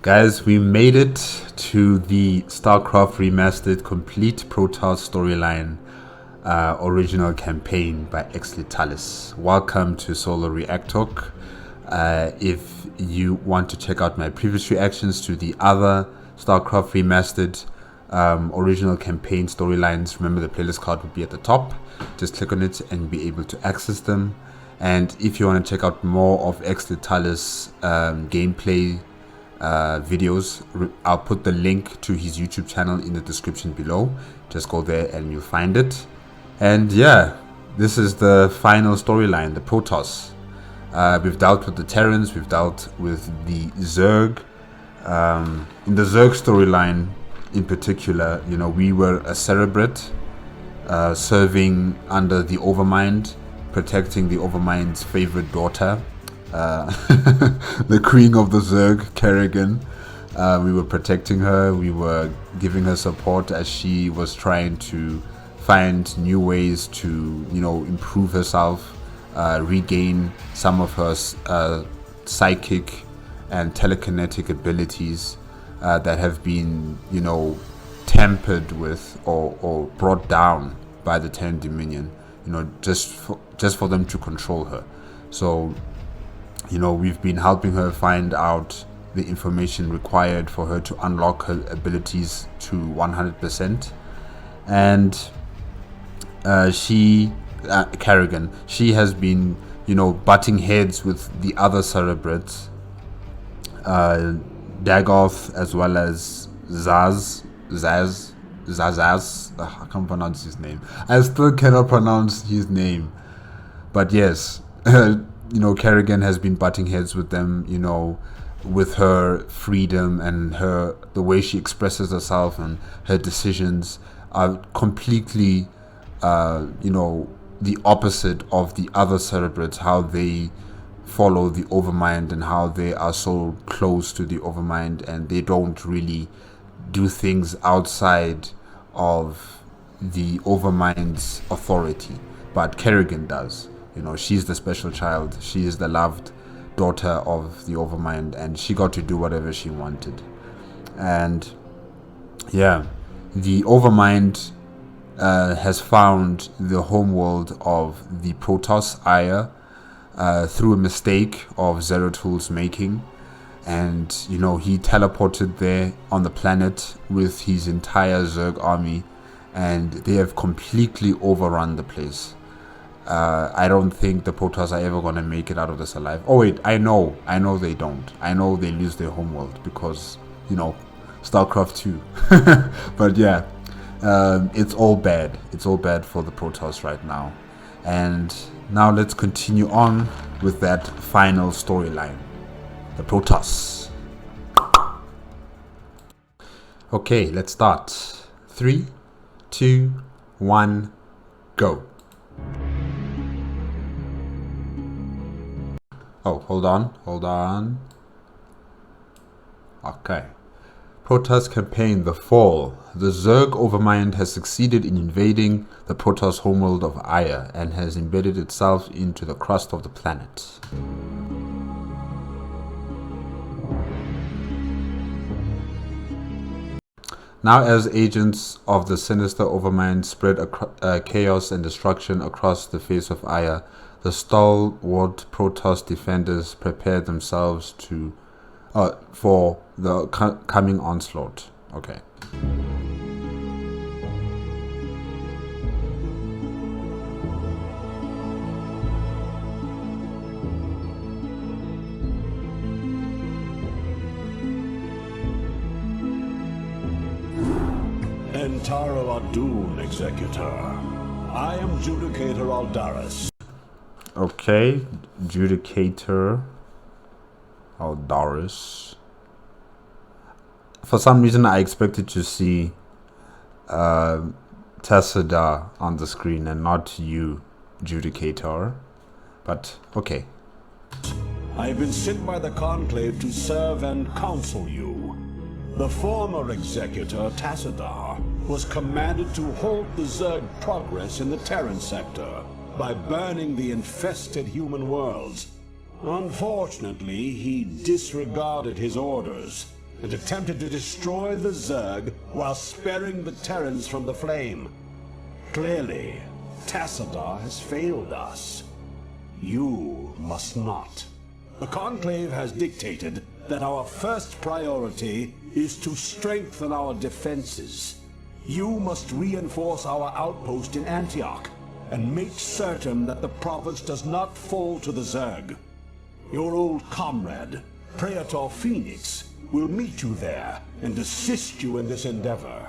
Guys, we made it to the Starcraft Remastered complete Protoss storyline original campaign by Exlitalis. Welcome to Solo ReacTalk. If you want to check out my previous reactions to the other Starcraft Remastered original campaign storylines, remember the playlist card will be at the top. Just click on it and be able to access them. And if you want to check out more of Exlitalis gameplay videos, I'll put the link to his YouTube channel in the description below. Just go there and you'll find it. And yeah, this is the final storyline, the Protoss. We've dealt with the Terrans, we've dealt with the Zerg. In the Zerg storyline in particular, you know, we were a Cerebrate serving under the Overmind, protecting the Overmind's favorite daughter, the queen of the Zerg, Kerrigan. We were protecting her, we were giving her support as she was trying to find new ways to, you know, improve herself, regain some of her psychic and telekinetic abilities that have been, you know, tempered with or brought down by the Terran Dominion, you know, just for them to control her. So, you know, we've been helping her find out the information required for her to unlock her abilities to 100%. And Kerrigan, she has been, you know, butting heads with the other Cerebrates, Dagoth, as well as Zaz. I can't pronounce his name. I still cannot pronounce his name. But yes, you know, Kerrigan has been butting heads with them, you know, with her freedom and the way she expresses herself, and her decisions are completely, you know, the opposite of the other Cerebrates, how they follow the Overmind and how they are so close to the Overmind, and they don't really do things outside of the Overmind's authority. But Kerrigan does. You know, she's the special child. She is the loved daughter of the Overmind, and she got to do whatever she wanted. And yeah, the Overmind has found the homeworld of the Protoss, Auir, through a mistake of Zeratul's making. And, you know, he teleported there on the planet with his entire Zerg army, and they have completely overrun the place. I don't think the Protoss are ever going to make it out of this alive. Oh wait, I know they don't. I know they lose their homeworld because, you know, Starcraft 2. But yeah, it's all bad. It's all bad for the Protoss right now. And now let's continue on with that final storyline, the Protoss. Okay, let's start. 3, 2, 1, go. Oh, hold on. Okay. Protoss campaign, The Fall. The Zerg Overmind has succeeded in invading the Protoss homeworld of Auir and has embedded itself into the crust of the planet. Now, as agents of the sinister Overmind spread chaos and destruction across the face of Auir, the stalwart Protoss defenders prepared themselves for the coming onslaught. Okay. Entaro Adun, Executor. I am Judicator Aldaris. Okay, Judicator Aldaris. For some reason, I expected to see Tassadar on the screen and not you, Judicator. But okay. I have been sent by the Conclave to serve and counsel you. The former Executor, Tassadar, was commanded to halt the Zerg progress in the Terran sector by burning the infested human worlds. Unfortunately, he disregarded his orders and attempted to destroy the Zerg while sparing the Terrans from the flame. Clearly, Tassadar has failed us. You must not. The Conclave has dictated that our first priority is to strengthen our defenses. You must reinforce our outpost in Antioch and make certain that the province does not fall to the Zerg. Your old comrade, Praetor Fenix, will meet you there and assist you in this endeavor.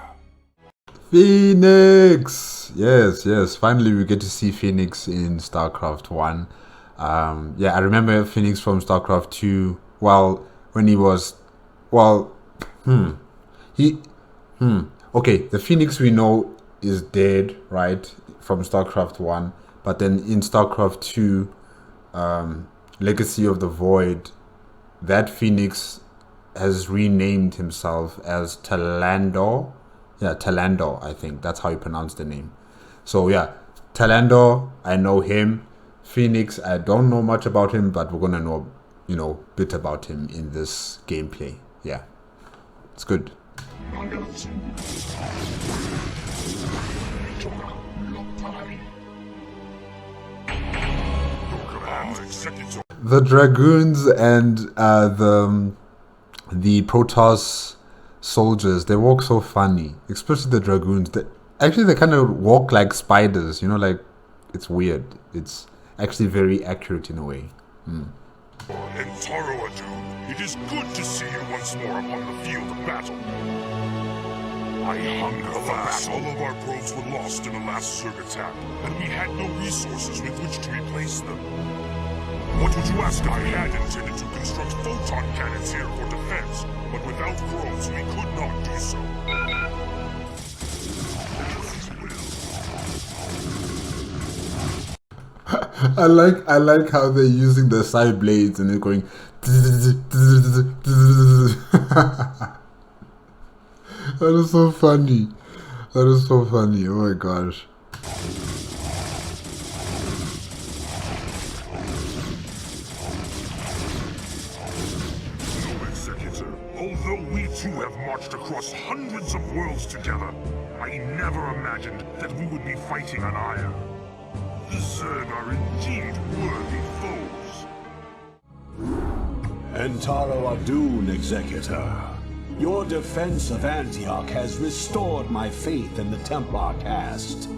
Fenix! Yes, yes. Finally, we get to see Fenix in StarCraft 1. Yeah, I remember Fenix from StarCraft 2. Well, when he was... Well, okay, the Fenix we know is dead, right? From StarCraft 1. But then in StarCraft 2, Legacy of the Void, that Fenix has renamed himself as Talandor. Yeah, Talandor, I think. That's how you pronounce the name. So yeah, Talandor, I know him. Fenix, I don't know much about him, but we're gonna know, a bit about him in this gameplay. Yeah, it's good. The Dragoons and the Protoss soldiers, they walk so funny, especially the Dragoons. They kind of walk like spiders, like it's weird. It's actually very accurate in a way. It is good to see you once more upon the field of battle. I hunger for battle. All of our probes were lost in the last Zerg attack, and we had no resources with which to replace them. What would you ask? I had intended to construct photon cannons here for defense, but without probes we could not do so. I like how they're using the side blades and they're going. That is so funny. That is so funny. Oh my gosh. Although we too have marched across hundreds of worlds together, I never imagined that we would be fighting on Auir. The Zerg are indeed worthy foes. Entaro Adun, Executor. Your defense of Antioch has restored my faith in the Templar caste.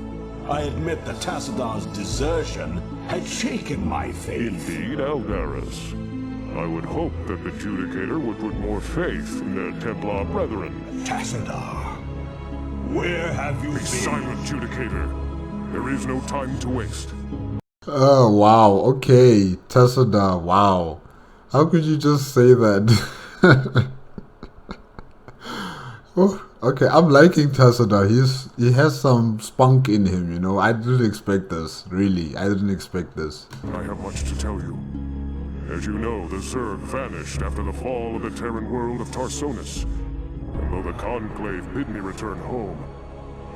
I admit that Tassadar's desertion had shaken my faith. Indeed, Aldaris. I would hope that the Judicator would put more faith in their Templar brethren. Tassadar, where have you been? Be silent, Judicator. There is no time to waste. Oh, wow. Okay. Tassadar, wow. How could you just say that? Oh, okay, I'm liking Tassadar. He has some spunk in him, I didn't expect this. Really, I didn't expect this. I have much to tell you. As you know, the Zerg vanished after the fall of the Terran world of Tarsonis. And though the Conclave bid me return home,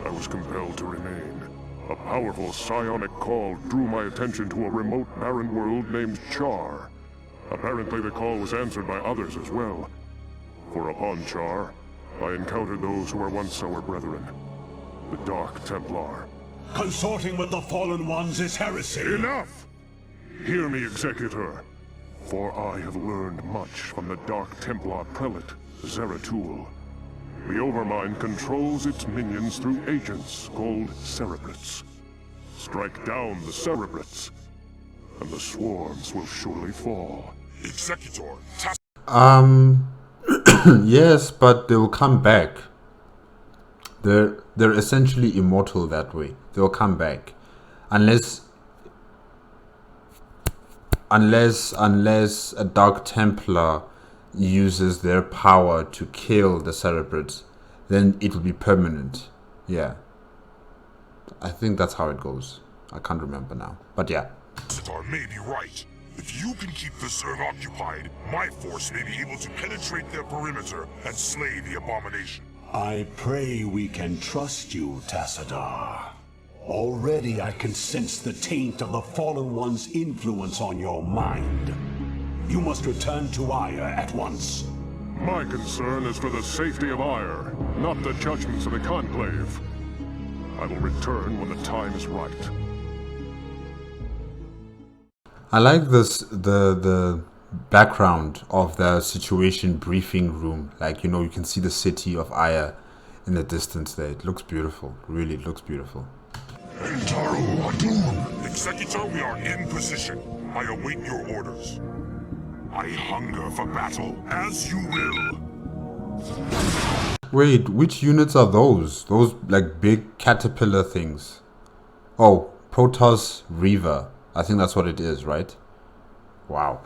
I was compelled to remain. A powerful psionic call drew my attention to a remote barren world named Char. Apparently the call was answered by others as well. For upon Char, I encountered those who were once our brethren, the Dark Templar. Consorting with the Fallen Ones is heresy. Enough! Hear me, Executor. For I have learned much from the Dark Templar prelate, Zeratul. The Overmind controls its minions through agents called cerebrates. Strike down the cerebrates, and the swarms will surely fall. Executor, Yes, but they will come back. They're essentially immortal that way. They will come back, unless a Dark Templar uses their power to kill the cerebrates, then it will be permanent. Yeah, I think that's how it goes. I can't remember now, but yeah. Tassadar may be right. If you can keep the Zerg occupied, my force may be able to penetrate their perimeter and slay the abomination. I pray we can trust you, Tassadar. Already I can sense the taint of the Fallen One's influence on your mind. You must return to Auir at once. My concern is for the safety of Auir, not the judgments of the Conclave. I will return when the time is right. I like the background of the situation briefing room. Like, you know, you can see the city of Auir in the distance there. It looks beautiful. Really, it looks beautiful. Executor, we are in position. I await your orders. I hunger for battle, as you will. Wait, which units are those? Those, like, big caterpillar things. Oh, Protoss Reaver. I think that's what it is, right? Wow.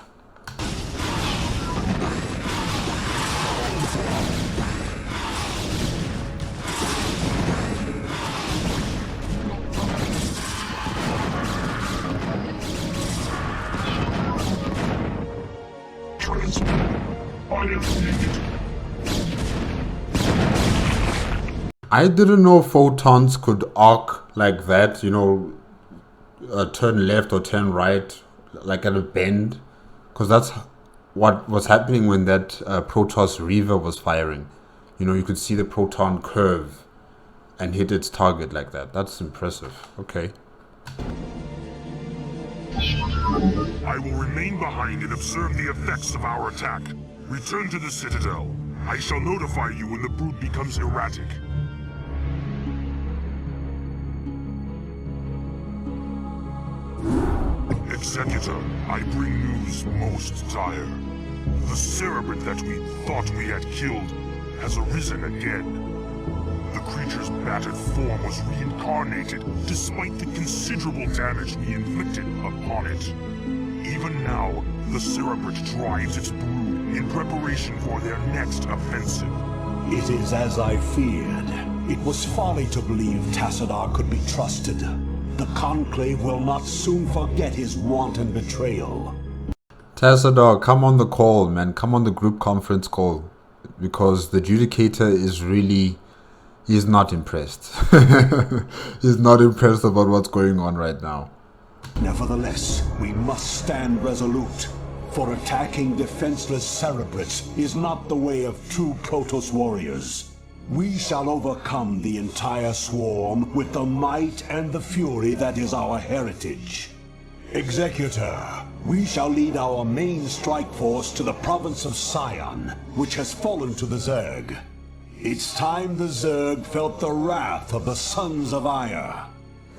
I didn't know photons could arc like that, you know, turn left or turn right, like at a bend. Because that's what was happening when that Protoss Reaver was firing. You know, you could see the proton curve and hit its target like that. That's impressive. Okay. I will remain behind and observe the effects of our attack. Return to the Citadel. I shall notify you when the brood becomes erratic. Executor, I bring news most dire. The cerebrate that we thought we had killed has arisen again. The creature's battered form was reincarnated despite the considerable damage we inflicted upon it. Even now, the cerebrate drives its brood in preparation for their next offensive. It is as I feared. It was folly to believe Tassadar could be trusted. The Conclave will not soon forget his wanton betrayal. Tassadar, come on the call, man. Come on the group conference call. Because the Judicator is really... He's not impressed. He's not impressed about what's going on right now. Nevertheless, we must stand resolute. For attacking defenseless cerebrates is not the way of true Protoss warriors. We shall overcome the entire swarm with the might and the fury that is our heritage. Executor, we shall lead our main strike force to the province of Sion, which has fallen to the Zerg. It's time the Zerg felt the wrath of the sons of Auir.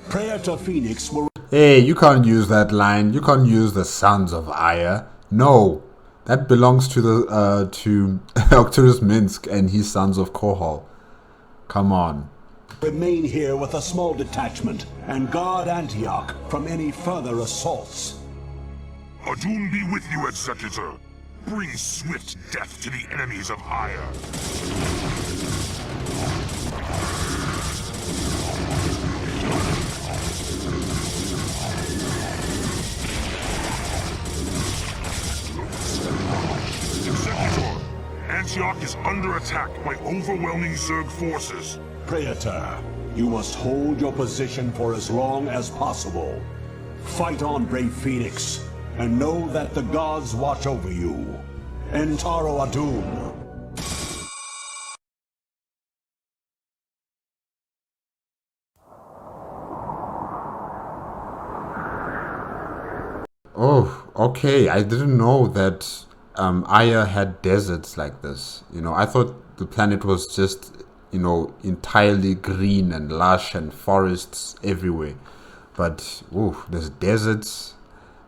Prayer to Fenix will... Hey, you can't use that line. You can't use the sons of Auir. No, that belongs to the to Octurus Minsk and his sons of Kohol. Come on. Remain here with a small detachment and guard Antioch from any further assaults. Adun be with you, Executor. Bring swift death to the enemies of Auir. Executor, Antioch is under attack by overwhelming Zerg forces. Praetor, you must hold your position for as long as possible. Fight on, brave Fenix, and know that the gods watch over you. Entaro Adun. Oh, okay. I didn't know that Auir had deserts like this. You know, I thought the planet was just, you know, entirely green and lush and forests everywhere. But, ooh, there's deserts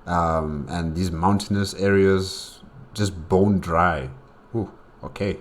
and these mountainous areas just bone dry. Ooh, okay.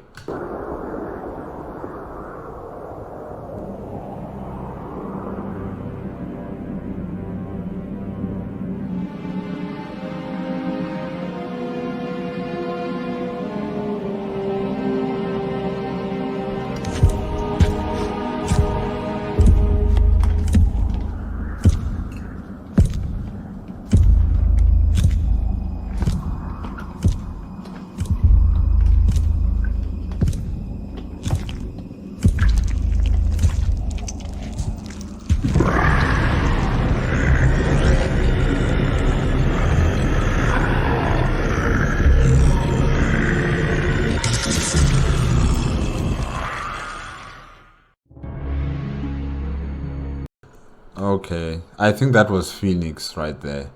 Okay, I think that was Phoenix right there.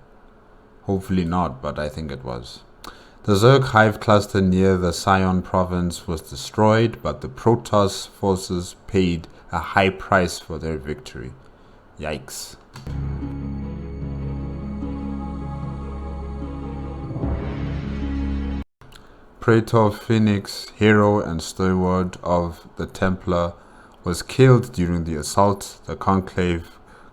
Hopefully not, but I think it was. The Zerg hive cluster near the Sion province was destroyed, but the Protoss forces paid a high price for their victory. Yikes. Praetor Fenix, hero and steward of the Templar, was killed during the assault. The Conclave,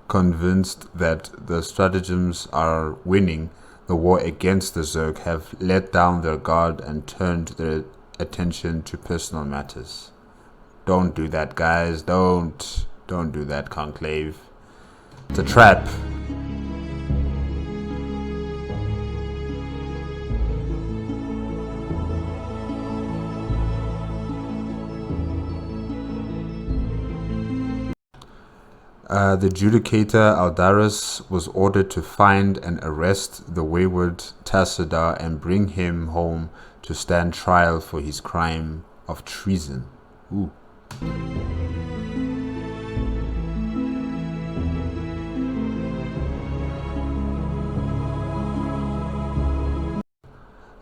convinced that the stratagems are winning the war against the Zerg, have let down their guard and turned their attention to personal matters. Don't do that, guys. Don't do that, Conclave. It's a trap. The Judicator Aldaris was ordered to find and arrest the wayward Tassadar and bring him home to stand trial for his crime of treason. Ooh.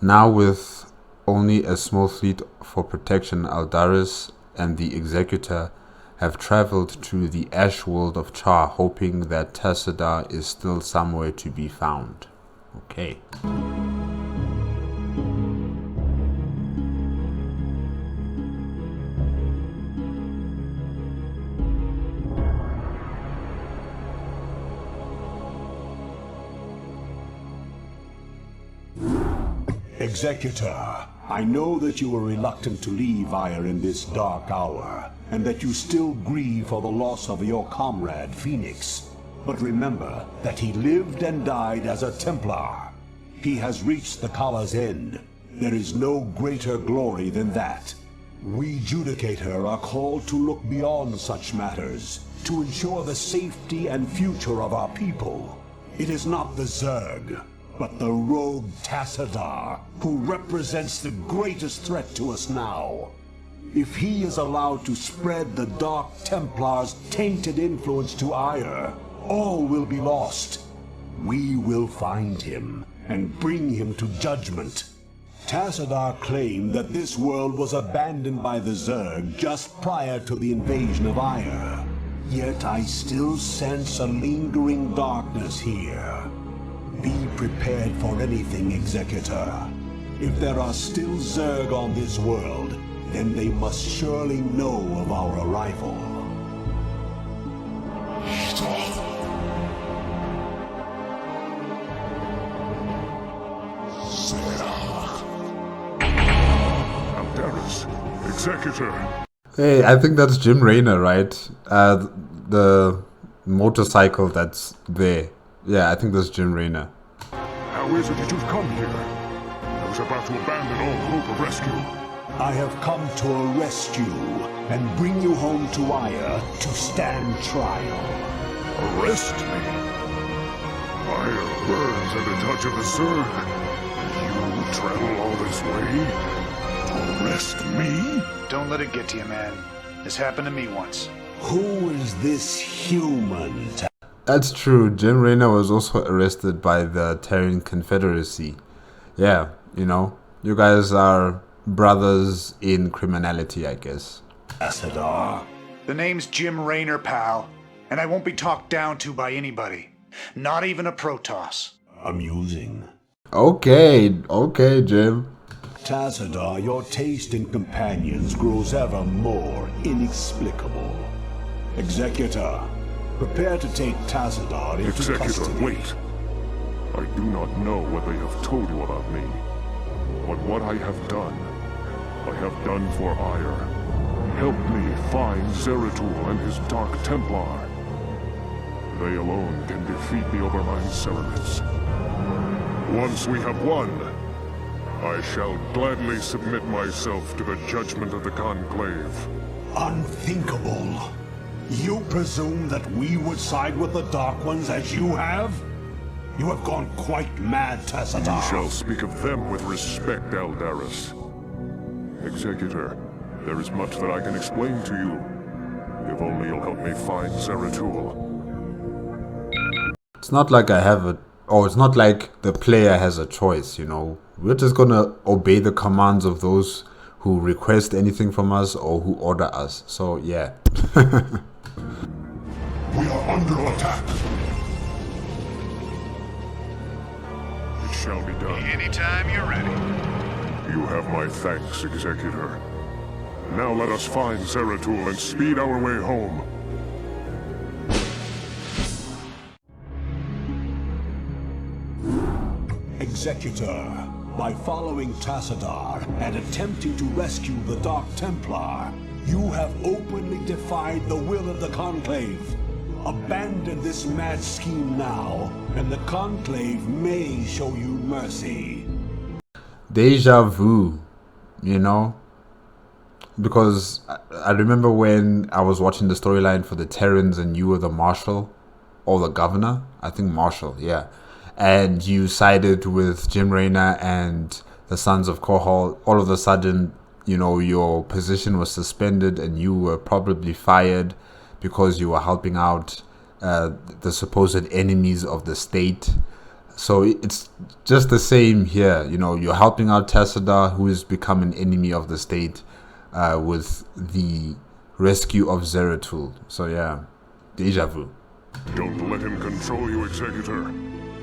Now with only a small fleet for protection, Aldaris and the Executor have traveled to the ash world of Char, hoping that Tassadar is still somewhere to be found. Okay. Executor, I know that you were reluctant to leave Auir in this dark hour, and that you still grieve for the loss of your comrade, Fenix. But remember that he lived and died as a Templar. He has reached the Kala's end. There is no greater glory than that. We Judicator are called to look beyond such matters, to ensure the safety and future of our people. It is not the Zerg, but the rogue Tassadar, who represents the greatest threat to us now. If he is allowed to spread the Dark Templar's tainted influence to Auir, all will be lost. We will find him and bring him to judgment. Tassadar claimed that this world was abandoned by the Zerg just prior to the invasion of Auir. Yet I still sense a lingering darkness here. Be prepared for anything, Executor. If there are still Zerg on this world, then they must surely know of our arrival. Aldaris, Executor. Hey, I think that's Jim Raynor, right? The motorcycle that's there. Yeah, I think that's Jim Raynor. How is it that you've come here? I was about to abandon all hope of rescue. I have come to arrest you and bring you home to Auir to stand trial. Arrest me? Auir burns at the touch of the Zerg. You travel all this way to arrest me? Don't let it get to you, man. This happened to me once. Who is this human? That's true. Jim Raynor was also arrested by the Terran Confederacy. Yeah, you know, you guys are brothers in criminality, I guess. Tassadar. The name's Jim Raynor, pal, and I won't be talked down to by anybody. Not even a Protoss. Amusing. Okay, Jim. Tassadar, your taste in companions grows ever more inexplicable. Executor, prepare to take Tassadar into Executor, custody. wait. I do not know what they have told you about me. But what I have done for Auir. Help me find Zeratul and his Dark Templar. They alone can defeat the Obermind Cerements. Once we have won, I shall gladly submit myself to the judgment of the Conclave. Unthinkable. You presume that we would side with the Dark Ones as you have? You have gone quite mad, Tassadar. You shall speak of them with respect, Aldaris. Executor, there is much that I can explain to you. If only you'll help me find Zeratul. It's not like I have a, or it's not like the player has a choice, you know. We're just gonna obey the commands of those who request anything from us or who order us. So yeah. We are under attack. It shall be done. Anytime you're ready. You have my thanks, Executor. Now let us find Zeratul and speed our way home. Executor, by following Tassadar and attempting to rescue the Dark Templar, you have openly defied the will of the Conclave. Abandon this mad scheme now, and the Conclave may show you mercy. Deja vu, you know? Because I remember when I was watching the storyline for the Terrans and you were the Marshal, or the Governor, I think Marshal, yeah. And you sided with Jim Raynor and the Sons of Kohol. All of a sudden, you know, your position was suspended and you were probably fired because you were helping out the supposed enemies of the state. So it's just the same here. You know, you're helping out Tassadar, who has become an enemy of the state, with the rescue of Zeratul. So yeah, deja vu. Don't let him control you, Executor.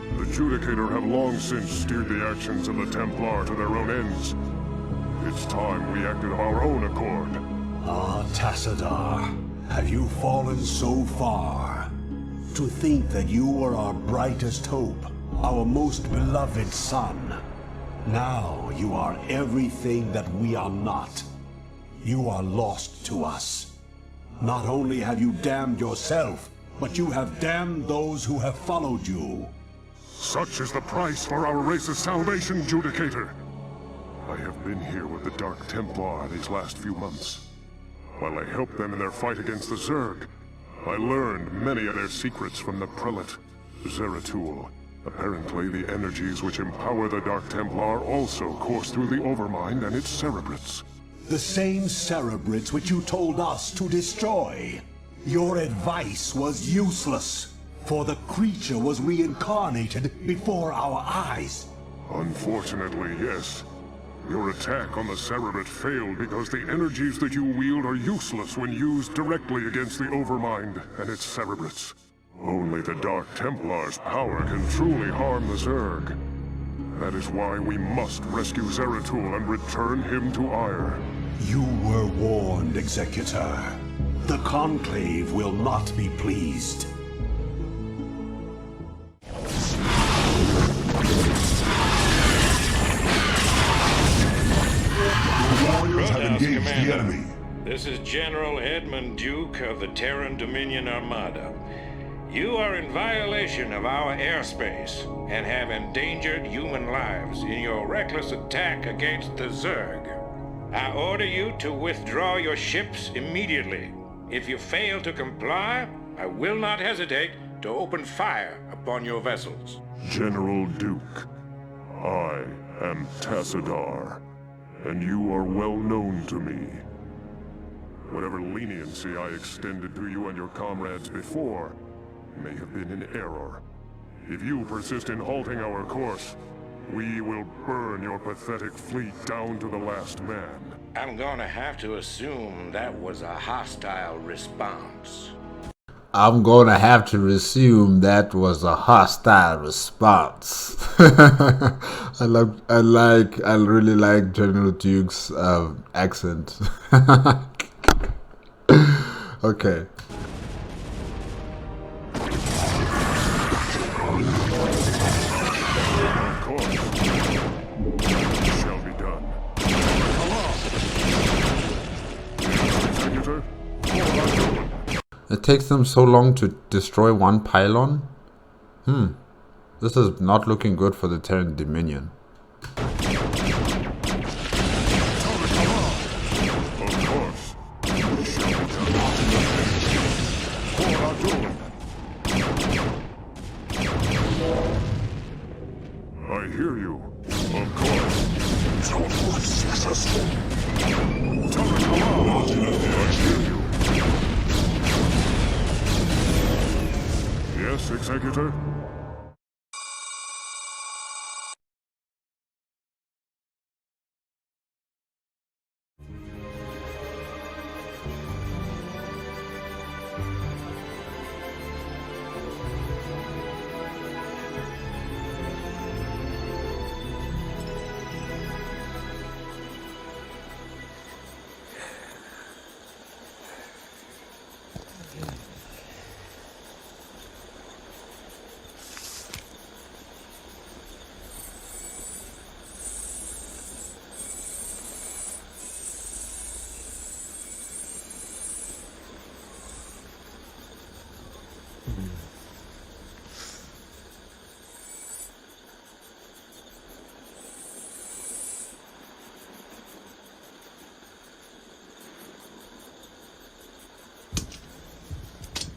The Judicator have long since steered the actions of the Templar to their own ends. It's time we acted of our own accord. Ah, Tassadar, have you fallen so far? To think that you were our brightest hope, our most beloved son. Now you are everything that we are not. You are lost to us. Not only have you damned yourself, but you have damned those who have followed you. Such is the price for our race's salvation, Judicator. I have been here with the Dark Templar these last few months. While I helped them in their fight against the Zerg, I learned many of their secrets from the Prelate, Zeratul. Apparently, the energies which empower the Dark Templar also course through the Overmind and its cerebrates. The same cerebrates which you told us to destroy. Your advice was useless, for the creature was reincarnated before our eyes. Unfortunately, yes. Your attack on the Cerebrate failed because the energies that you wield are useless when used directly against the Overmind and its Cerebrates. Only the Dark Templar's power can truly harm the Zerg. That is why we must rescue Zeratul and return him to Auir. You were warned, Executor. The Conclave will not be pleased. Warriors have engaged the enemy. This is General Edmund Duke of the Terran Dominion Armada. You are in violation of our airspace and have endangered human lives in your reckless attack against the Zerg. I order you to withdraw your ships immediately. If you fail to comply, I will not hesitate to open fire upon your vessels. General Duke, I am Tassadar, and you are well known to me. Whatever leniency I extended to you and your comrades before may have been in error. If you persist in halting our course, we will burn your pathetic fleet down to the last man. I'm gonna have to assume that was a hostile response. I'm gonna have to assume that was a hostile response. I really like General Duke's accent. Okay. Shall be done. Executor, It takes them so long to destroy one pylon? This is not looking good for the Terran Dominion. I hear you. Of course. Our work is successful. I hear you. Yes, Executor?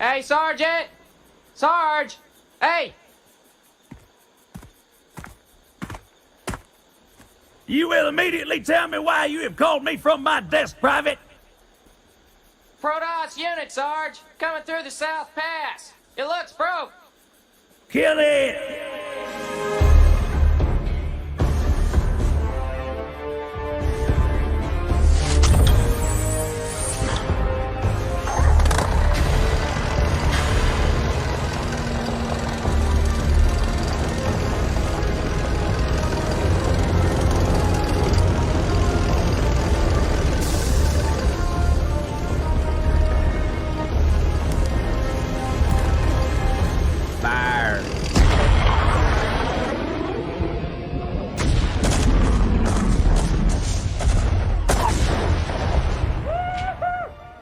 Hey, Sergeant! Sarge! Hey! You will immediately tell me why you have called me from my desk, Private. Protoss unit, Sarge! Coming through the South Pass! It looks broke! Kill it!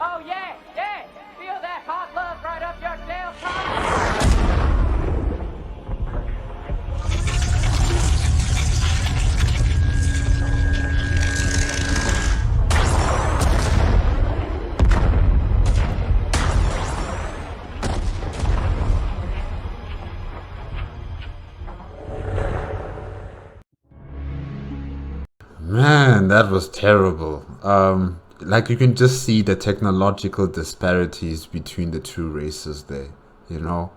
Oh, yeah, yeah! Feel that hot love right up your tailpipe! Man, that was terrible. Like you can just see the technological disparities between the two races there, you know.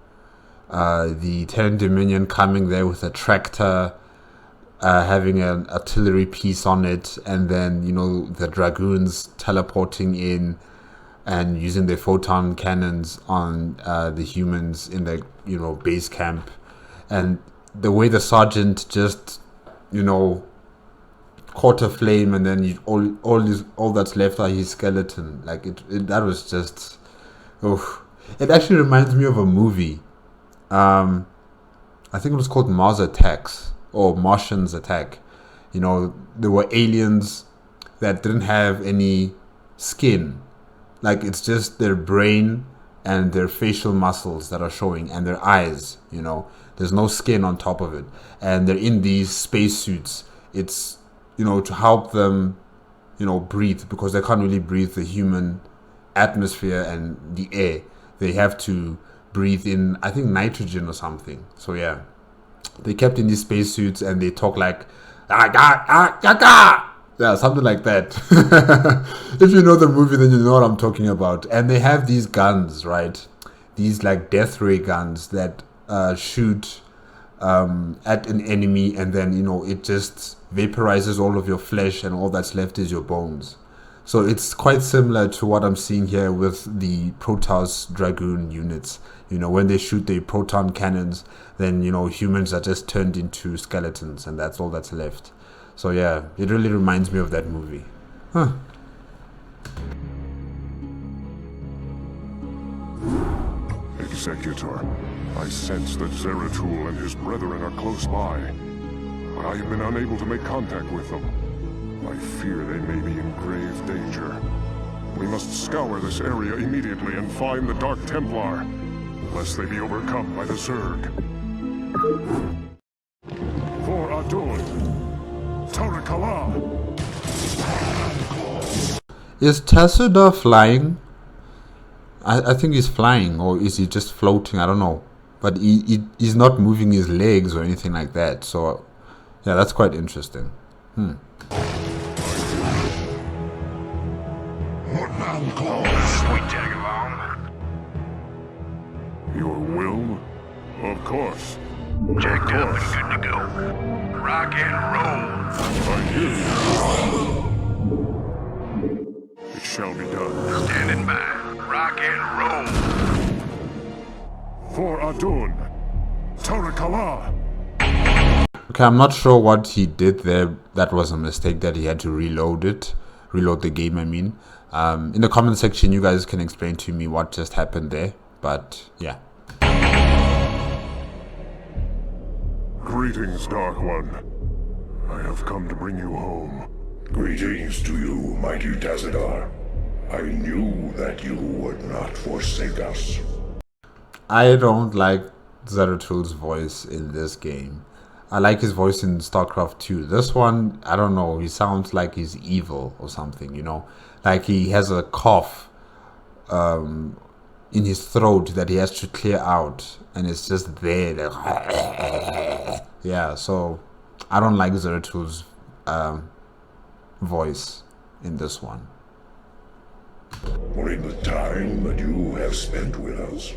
The Terran Dominion coming there with a tractor, having an artillery piece on it, and then, you know, the Dragoons teleporting in and using their photon cannons on the humans in the, you know, base camp. And the way the sergeant just, you know, caught a flame, and then all that's left are his skeleton. Like that was just, oh, it actually reminds me of a movie. I think it was called Mars Attacks or Martians Attack. You know, there were aliens that didn't have any skin. Like it's just their brain and their facial muscles that are showing, and their eyes. You know, there's no skin on top of it, and they're in these spacesuits. It's, you know, to help them, you know, breathe, because they can't really breathe the human atmosphere and the air. They have to breathe in, I think, nitrogen or something. So yeah, they kept in these spacesuits and they talk like, yeah, something like that. If you know the movie, then you know what I'm talking about. And they have these guns, right? These like death ray guns that shoot at an enemy, and then, you know, it just vaporizes all of your flesh, and all that's left is your bones. So it's quite similar to what I'm seeing here with the Protoss Dragoon units. You know, when they shoot their proton cannons, then, you know, humans are just turned into skeletons, and that's all that's left. So yeah, it really reminds me of that movie. Huh. Executor, I sense that Zeratul and his brethren are close by, but I have been unable to make contact with them. I fear they may be in grave danger. We must scour this area immediately and find the Dark Templar, lest they be overcome by the Zerg. For Adun, Tarakala. Is Tassadar flying? I think he's flying, or is he just floating? I don't know. But he's not moving his legs or anything like that. So, yeah, that's quite interesting. Sweet tag along. Your will? Of course. Jacked up and good to go. Rock and roll. I hear you. It shall be done. Standing by. Rock and roll. For Adun, Tarakala. Okay, I'm not sure what he did there. That was a mistake that he had to reload the game, I mean. In the comment section, you guys can explain to me what just happened there. But yeah. Greetings, Dark One. I have come to bring you home. Greetings to you, mighty Tassadar. I knew that you would not forsake us. I don't like Zeratul's voice in this game. I like his voice in Starcraft 2. This one, I don't know, he sounds like he's evil or something, you know? Like he has a cough in his throat that he has to clear out, and it's just there. Like, yeah, so I don't like Zeratul's voice in this one. For in the time that you have spent with us,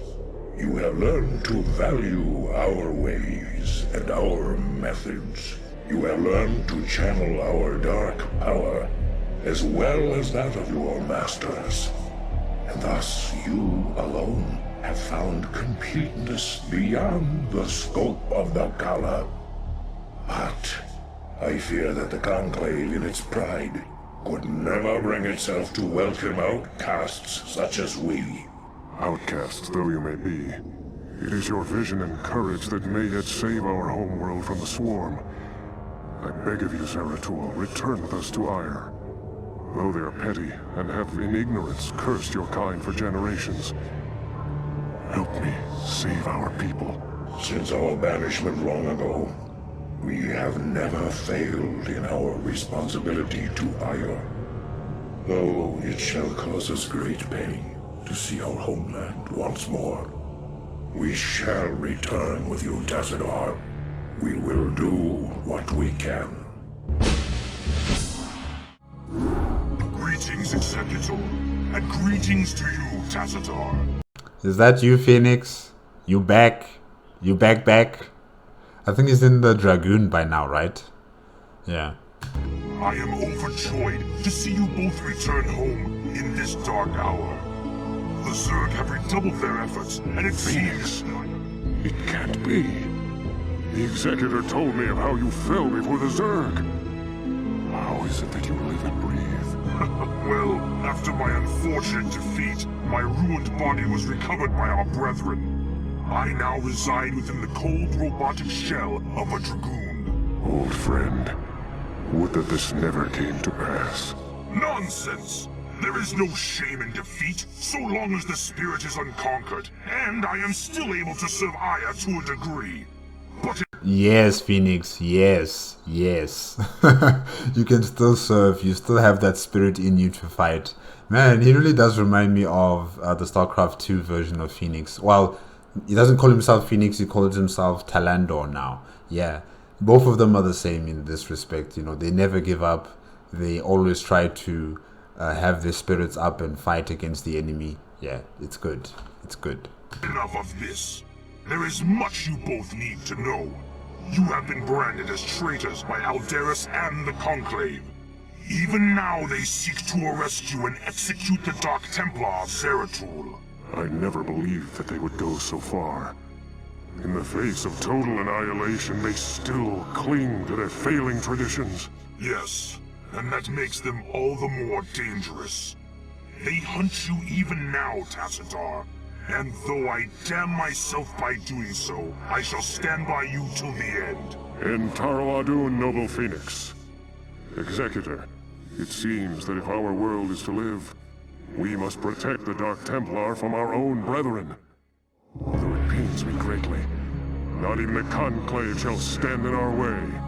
you have learned to value our ways and our methods. You have learned to channel our dark power as well as that of your masters. And thus you alone have found completeness beyond the scope of the Kala. But I fear that the Conclave in its pride could never bring itself to welcome outcasts such as we. Outcasts though you may be, it is your vision and courage that may yet save our homeworld from the swarm. I beg of you, Zeratul, return with us to Auir. Though they are petty and have in ignorance cursed your kind for generations, help me save our people. Since our banishment long ago, we have never failed in our responsibility to Auir. Though it shall cause us great pain to see our homeland once more, we shall return with you, Tassadar. We will do what we can. Greetings, Executor, and greetings to you, Tassadar. Is that you, Fenix? You back? You back? I think he's in the Dragoon by now, right? Yeah. I am overjoyed to see you both return home in this dark hour. The Zerg have redoubled their efforts, and it seems... It can't be. The Executor told me of how you fell before the Zerg. How is it that you live and breathe? Well, after my unfortunate defeat, my ruined body was recovered by our brethren. I now reside within the cold robotic shell of a Dragoon. Old friend, would that this never came to pass. Nonsense! There is no shame in defeat, so long as the spirit is unconquered, and I am still able to serve Auir to a degree. But yes, Fenix, yes. You can still serve, you still have that spirit in you to fight. Man, he really does remind me of the StarCraft 2 version of Fenix. Well, he doesn't call himself Fenix, he calls himself Talandor now. Yeah, both of them are the same in this respect. You know, they never give up. They always try to have their spirits up and fight against the enemy. Yeah, it's good. It's good. Enough of this. There is much you both need to know. You have been branded as traitors by Alderus and the Conclave. Even now they seek to arrest you and execute the Dark Templar Zeratul. I never believed that they would go so far. In the face of total annihilation, they still cling to their failing traditions. Yes, and that makes them all the more dangerous. They hunt you even now, Tassadar. And though I damn myself by doing so, I shall stand by you till the end. En Taro Adun, noble Fenix. Executor, it seems that if our world is to live, we must protect the Dark Templar from our own brethren. Although it pains me greatly, not even the Conclave shall stand in our way.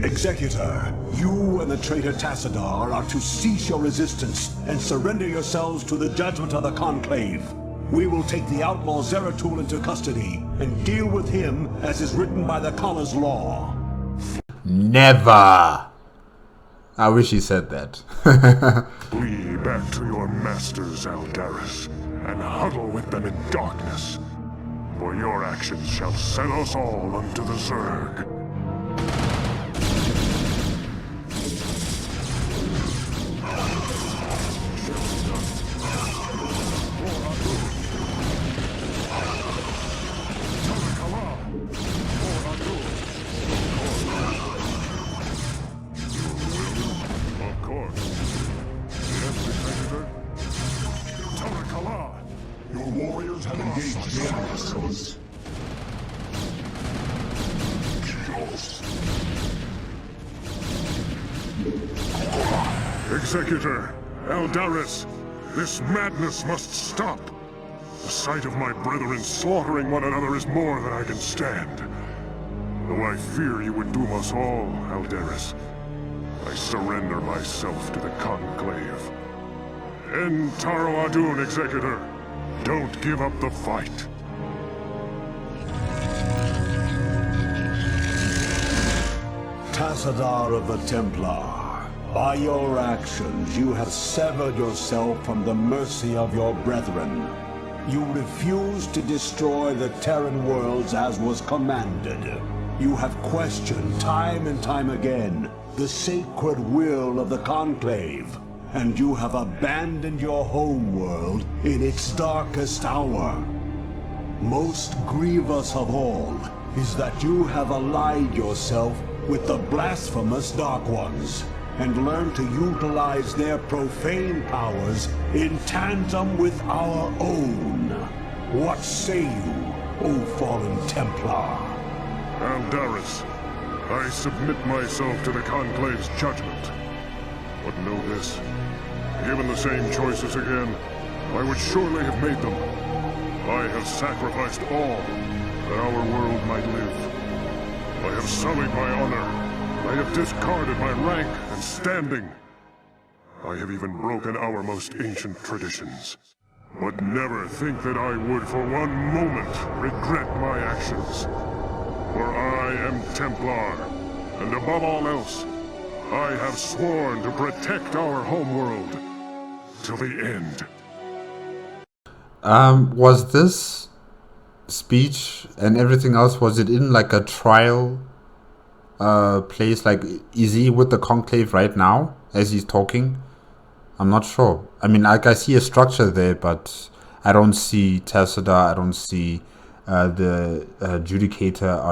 Executor, you and the traitor Tassadar are to cease your resistance and surrender yourselves to the judgment of the Conclave. We will take the outlaw Zeratul into custody and deal with him as is written by the Kala's law. Never! I wish he said that. Flee back to your masters, Alderus, and huddle with them in darkness. For your actions shall send us all unto the Zerg. Executor, Alderus, this madness must stop. The sight of my brethren slaughtering one another is more than I can stand. Though I fear you would doom us all, Alderus, I surrender myself to the Conclave. End Taro-Adun, Executor. Don't give up the fight. Tassadar of the Templar, by your actions you have severed yourself from the mercy of your brethren. You refused to destroy the Terran worlds as was commanded. You have questioned time and time again the sacred will of the Conclave, and you have abandoned your home world in its darkest hour. Most grievous of all is that you have allied yourself with the blasphemous Dark Ones, and learned to utilize their profane powers in tandem with our own. What say you, O fallen Templar? Aldaris, I submit myself to the Conclave's judgment. But know this, given the same choices again, I would surely have made them. I have sacrificed all that our world might live. I have sullied my honor. I have discarded my rank and standing. I have even broken our most ancient traditions. But never think that I would for one moment regret my actions. For I am Templar, and above all else, I have sworn to protect our homeworld till the end. Was this speech and everything else, was it in like a trial place? Like, is he with the Conclave right now as he's talking? I'm not sure. I mean, like, I see a structure there, but I don't see Tassadar, I don't see the Judicator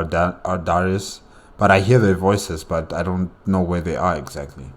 or Darius, but I hear their voices, but I don't know where they are exactly.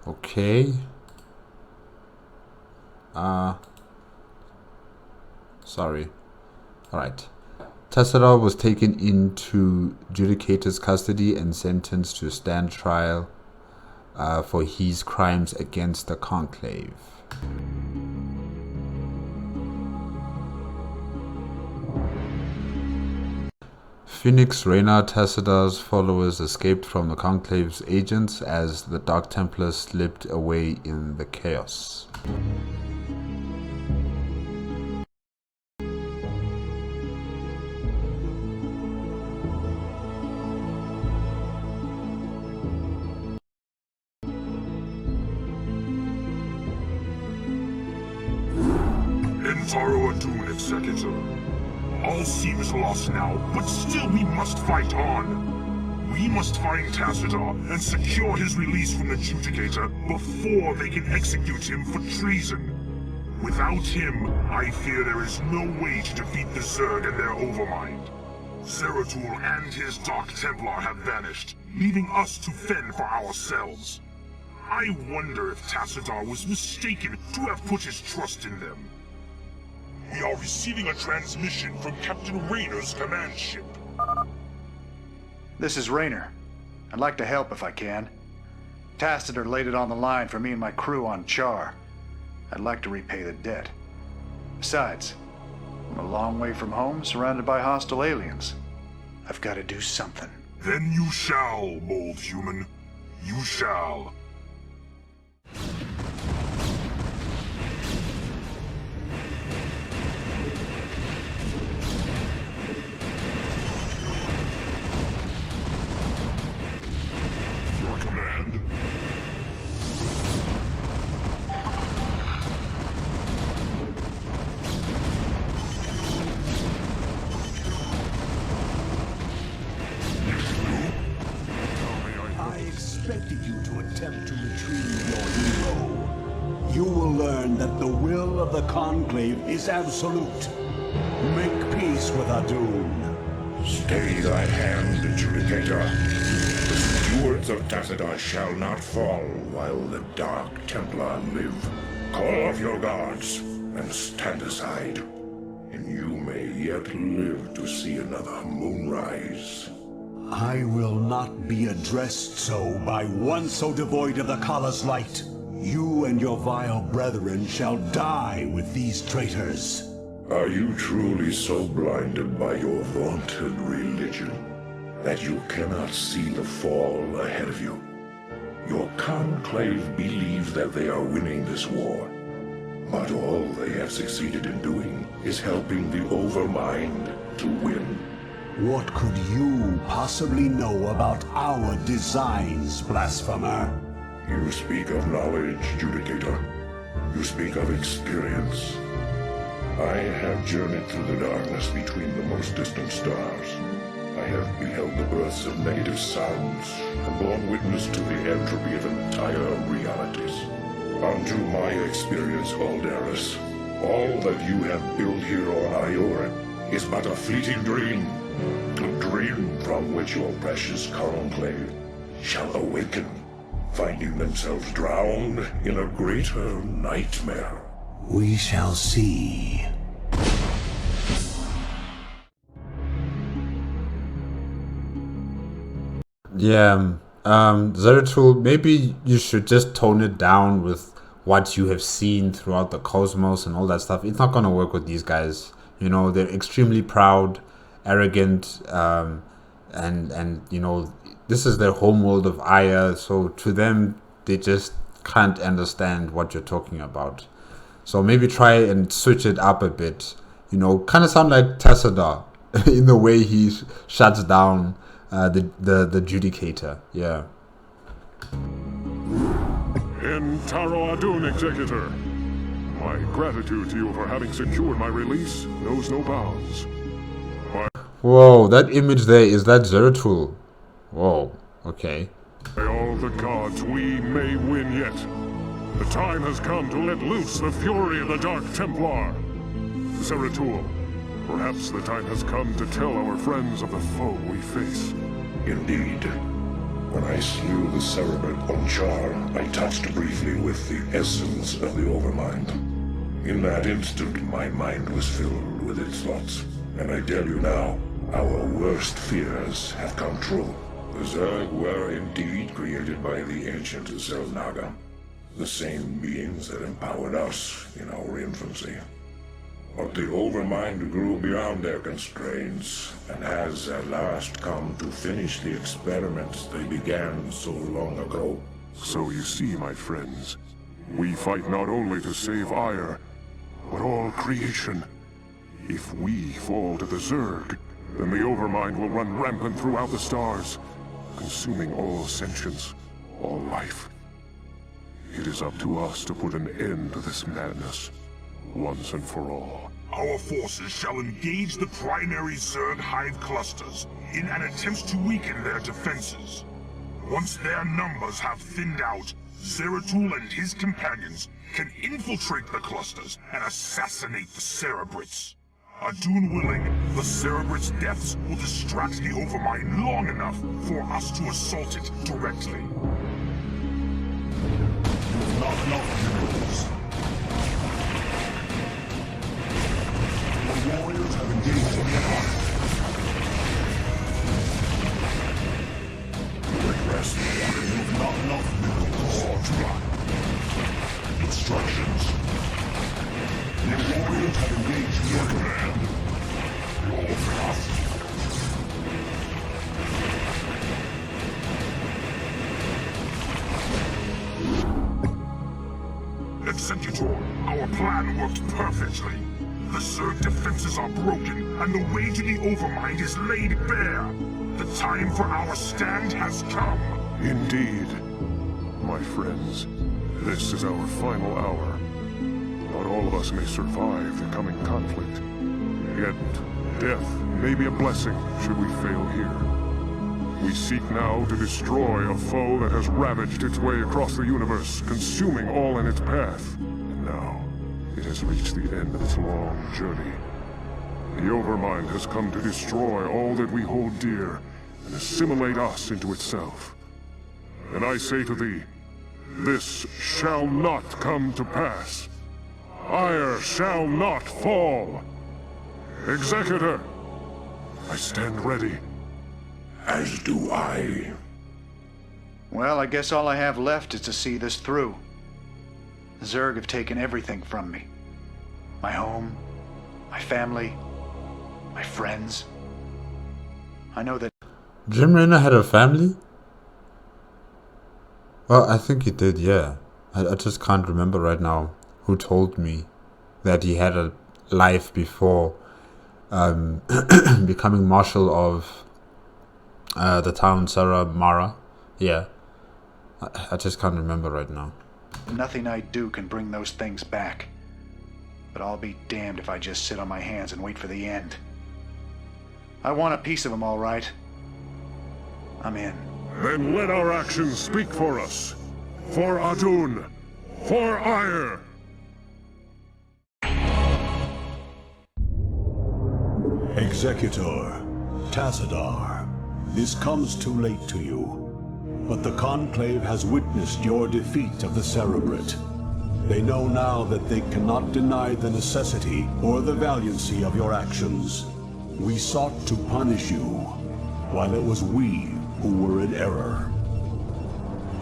Okay. Sorry. Alright. Tassadar was taken into Judicator's custody and sentenced to stand trial for his crimes against the Conclave. Fenix, Reyna, Tassadar's followers escaped from the Conclave's agents as the Dark Templars slipped away in the chaos. Zeratul, Executor. All seems lost now, but still we must fight on. We must find Tassadar and secure his release from the Judicator before they can execute him for treason. Without him, I fear there is no way to defeat the Zerg and their overmind. Zeratul and his Dark Templar have vanished, leaving us to fend for ourselves. I wonder if Tassadar was mistaken to have put his trust in them. We are receiving a transmission from Captain Rayner's command ship. This is Rayner. I'd like to help if I can. Tassadar laid it on the line for me and my crew on Char. I'd like to repay the debt. Besides, I'm a long way from home, surrounded by hostile aliens. I've got to do something. Then you shall, bold human. You shall. Your command? I expected you to attempt to retrieve your hero. You will learn that the will of the Conclave is absolute. Make peace with Adun. Stay thy hand, Adjudicator. The stewards of Tassadar shall not fall while the Dark Templar live. Call off your guards and stand aside, and you may yet live to see another moonrise. I will not be addressed so by one so devoid of the Kala's light. You and your vile brethren shall die with these traitors. Are you truly so blinded by your vaunted religion that you cannot see the fall ahead of you? Your conclave believes that they are winning this war, but all they have succeeded in doing is helping the Overmind to win. What could you possibly know about our designs, blasphemer? You speak of knowledge, Judicator. You speak of experience. I have journeyed through the darkness between the most distant stars. I have beheld the births of negative sounds and borne witness to the entropy of entire realities. Unto my experience, Alderus, all that you have built here on Auir is but a fleeting dream. A dream from which your precious conclave shall awaken, finding themselves drowned in a greater nightmare. We shall see. Yeah, Zeratul, maybe you should just tone it down with what you have seen throughout the cosmos and all that stuff. It's not gonna work with these guys. You know, they're extremely proud, arrogant, and you know, this is their home world of Auir, so to them, they just can't understand what you're talking about. So maybe try and switch it up a bit. You know, kind of sound like Tassadar in the way he shuts down the Judicator. Yeah. In Taro Adun, Executor. My gratitude to you for having secured my release knows no bounds. Whoa, that image there, is that Zeratul? Whoa, okay. By all the gods, we may win yet. The time has come to let loose the fury of the Dark Templar. Zeratul, perhaps the time has come to tell our friends of the foe we face. Indeed. When I slew the Cerebrit on Char, I touched briefly with the essence of the Overmind. In that instant, my mind was filled with its thoughts. And I tell you now, our worst fears have come true. The Zerg were indeed created by the ancient Zelnaga, the same beings that empowered us in our infancy. But the Overmind grew beyond their constraints, and has at last come to finish the experiments they began so long ago. So you see, my friends, we fight not only to save Auir, but all creation. If we fall to the Zerg, then the Overmind will run rampant throughout the stars, consuming all sentience, all life. It is up to us to put an end to this madness, once and for all. Our forces shall engage the primary Zerg hive clusters in an attempt to weaken their defenses. Once their numbers have thinned out, Zeratul and his companions can infiltrate the clusters and assassinate the Cerebrits. Adun willing, the Cerebrits' deaths will distract the Overmind long enough for us to assault it directly. Not enough minerals. The warriors have engaged in the attack. Regress. Not enough minerals. Instructions. The warriors have engaged your command. Your wrath. Executor, our plan worked perfectly. The Zerg defenses are broken, and the way to the Overmind is laid bare. The time for our stand has come. Indeed. My friends, this is our final hour. Not all of us may survive the coming conflict. Yet, death may be a blessing should we fail here. We seek now to destroy a foe that has ravaged its way across the universe, consuming all in its path. And now, it has reached the end of its long journey. The Overmind has come to destroy all that we hold dear and assimilate us into itself. And I say to thee, this shall not come to pass. Auir shall not fall. Executor, I stand ready. As do I. Well, I guess all I have left is to see this through. Zerg have taken everything from me. My home, my family, my friends. I know that... Jim Raynor had a family? Well, I think he did, yeah. I just can't remember right now who told me that he had a life before becoming Marshal of the town Sarah Mara. Yeah. I just can't remember right now. Nothing I do can bring those things back. But I'll be damned if I just sit on my hands and wait for the end. I want a piece of them, all right. I'm in. Then let our actions speak for us. For Adun. For Auir. Executor, Tassadar, this comes too late to you. But the Conclave has witnessed your defeat of the Cerebrate. They know now that they cannot deny the necessity or the valiancy of your actions. We sought to punish you, while it was we who were in error.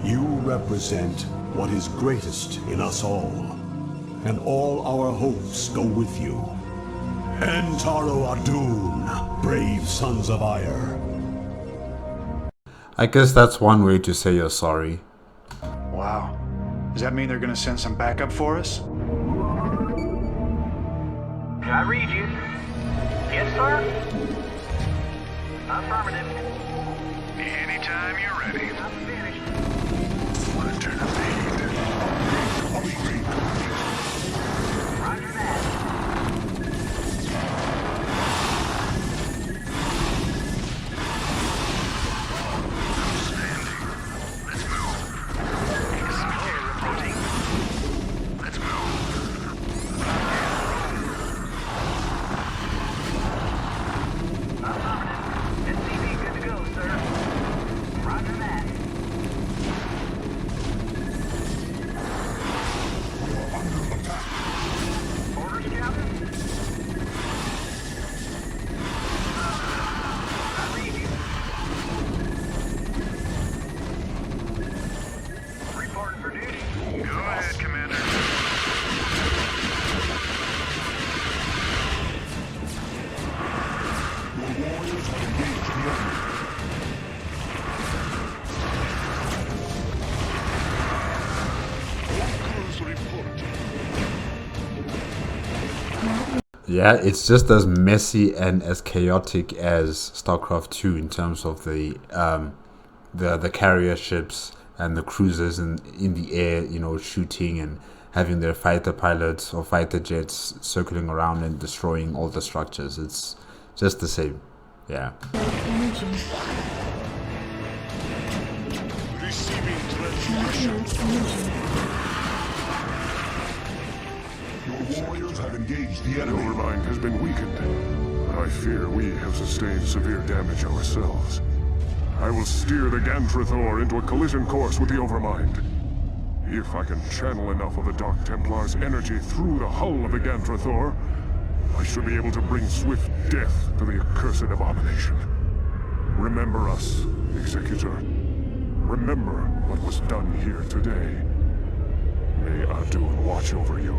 You represent what is greatest in us all, and all our hopes go with you. Entaro Adun, brave sons of Auir. I guess that's one way to say you're sorry. Wow. Does that mean they're gonna send some backup for us? Can I read you? Yes, sir? Affirmative. Anytime you're ready. I'm finished. Want to turn a lead? Roger that. Yeah, it's just as messy and as chaotic as StarCraft 2 in terms of the carrier ships and the cruisers in the air, you know, shooting and having their fighter pilots or fighter jets circling around and destroying all the structures. It's just the same. Yeah. Receiving transmission. Your warriors have engaged the The enemy. Overmind has been weakened, but I fear we have sustained severe damage ourselves. I will steer the Gantrathor into a collision course with the Overmind. If I can channel enough of the Dark Templar's energy through the hull of the Gantrathor, I should be able to bring swift death to the accursed abomination. Remember us, Executor. Remember what was done here today. May Adun watch over you.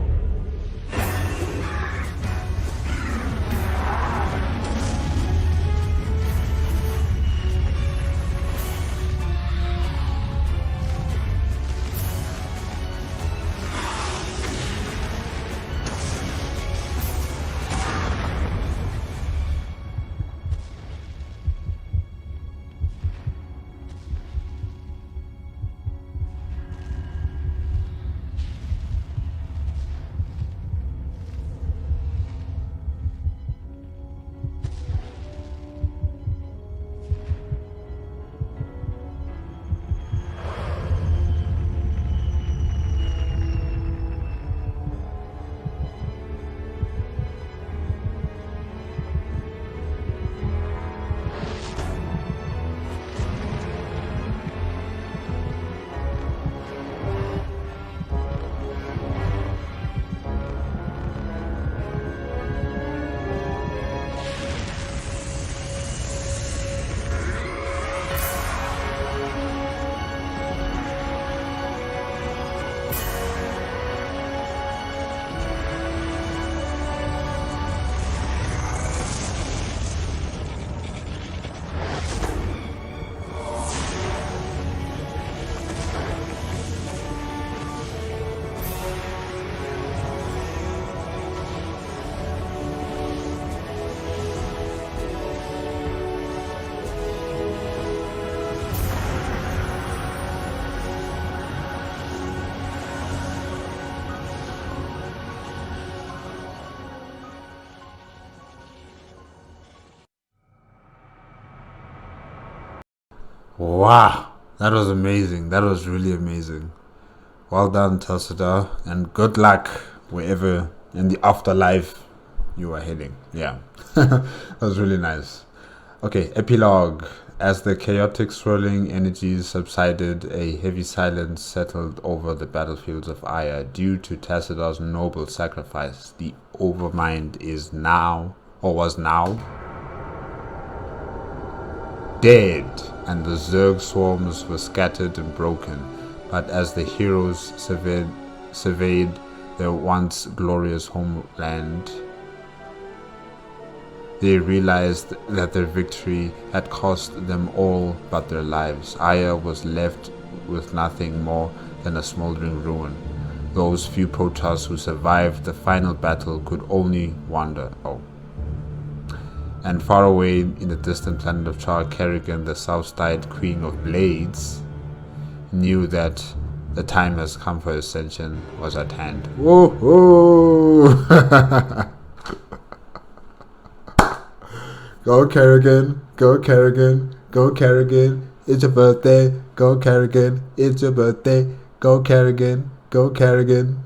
Wow, that was amazing. That was really amazing. Well done, Tassadar, and good luck wherever in the afterlife you are heading. Yeah, that was really nice. Okay, epilogue. As the chaotic swirling energies subsided, a heavy silence settled over the battlefields of Auir. Due to Tassadar's noble sacrifice, the Overmind is now, or was now, dead, and the Zerg swarms were scattered and broken. But as the heroes surveyed their once glorious homeland, they realized that their victory had cost them all but their lives. Auir was left with nothing more than a smoldering ruin. Those few Protoss who survived the final battle could only wonder. And far away in the distant planet of Char, Kerrigan, the South-Side Queen of Blades, knew that the time has come for ascension was at hand. Whoa! Go Kerrigan, go Kerrigan, go Kerrigan, it's your birthday, go Kerrigan, it's your birthday, go Kerrigan, go Kerrigan.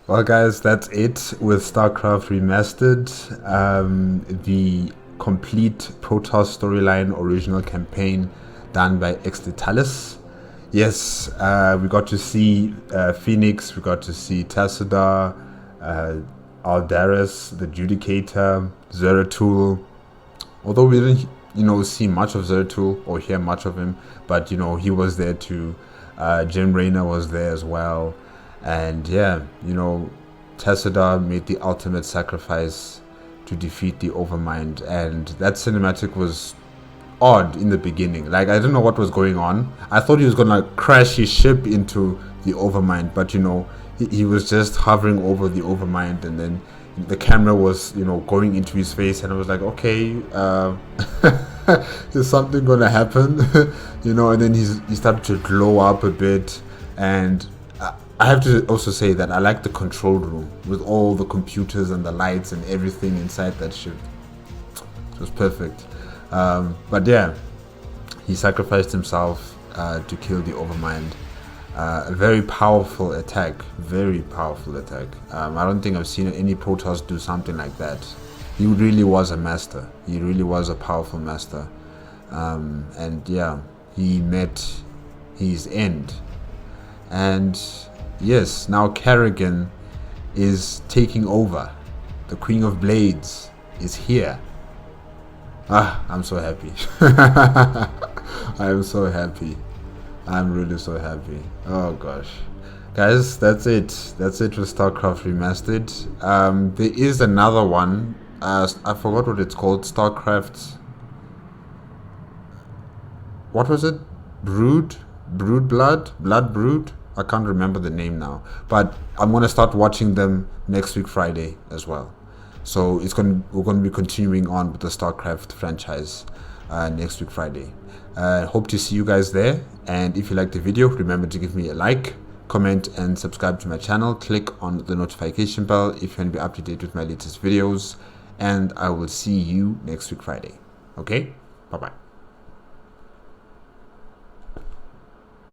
Well guys, that's it with Starcraft Remastered, the complete Protoss storyline original campaign done by Exlitalis. Yes, we got to see Fenix, we got to see Tassadar, Aldaris, the Judicator, Zeratul. Although we didn't, see much of Zeratul or hear much of him, but he was there too. Jim Raynor was there as well, and yeah, Tassadar made the ultimate sacrifice to defeat the Overmind, and that cinematic was odd in the beginning. Like, I didn't know what was going on. I thought he was gonna crash his ship into the Overmind, but he was just hovering over the Overmind, and then the camera was going into his face, and I was like, okay, is something gonna happen? And then he started to glow up a bit, and I have to also say that I like the control room with all the computers and the lights and everything inside that ship. It was perfect. But yeah, he sacrificed himself to kill the Overmind. A very powerful attack, very powerful attack. I don't think I've seen any Protoss do something like that. He really was a master. He really was a powerful master. And yeah, he met his end. And yes, now Kerrigan is taking over. The Queen of Blades is here. I'm so happy. I am so happy. I'm really so happy. Oh gosh. Guys, that's it. That's it with Starcraft Remastered. There is another one. I forgot what it's called. Starcraft. What was it? Brood Blood? Blood Brood? I can't remember the name now. But I'm gonna start watching them next week Friday as well. So we're gonna be continuing on with the Starcraft franchise next week Friday. Hope to see you guys there, and if you like the video, remember to give me a like, comment, and subscribe to my channel. Click on the notification bell if you want to be up to date with my latest videos, and I will see you next week Friday. Okay, bye bye.